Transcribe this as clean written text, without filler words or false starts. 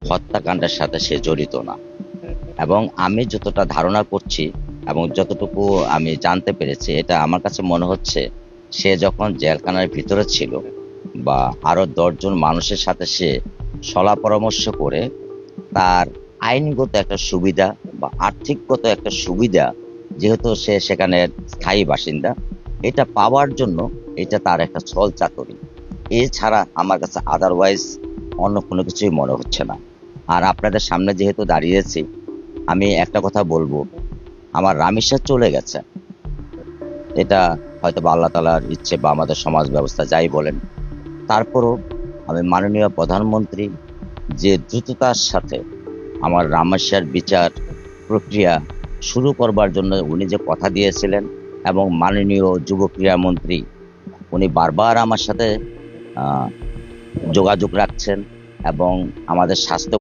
হত্যাকাণ্ডের সাথে সে জড়িত না। এবং আমি যতটা ধারণা করছি এবং যতটুকু আমি জানতে পেরেছি, এটা আমার কাছে মনে হচ্ছে সে যখন জেলখানার ভিতরে ছিল বা আরো 10 জন মানুষের সাথে সে সলা পরামর্শ করে তার আইনগত একটা সুবিধা বা আর্থিকগত একটা সুবিধা, যেহেতু সে সেখানের স্থায়ী বাসিন্দা, এটা পাওয়ার জন্য এটা তার একটা ছল চাতুরি। এছাড়া আমার কাছে আদারওয়াইজ অন্য কোনো কিছুই মনে হচ্ছে না। আর আপনাদের সামনে যেহেতু দাঁড়িয়েছি, আমি একটা কথা বলবো, আমার রামেশ্বর চলে গেছে, এটা হয়তো বা আল্লাহ তালার ইচ্ছে বা আমাদের সমাজ ব্যবস্থা যাই বলেন। তারপরও আমি মাননীয় প্রধানমন্ত্রী যে দ্রুততার সাথে আমার রামেশ্বর বিচার প্রক্রিয়া শুরু করবার জন্য উনি যে কথা দিয়েছিলেন, এবং মাননীয় যুব ক্রীড়া মন্ত্রী উনি বারবার আমার সাথে যোগাযোগ রাখছেন, এবং আমাদের স্বাস্থ্য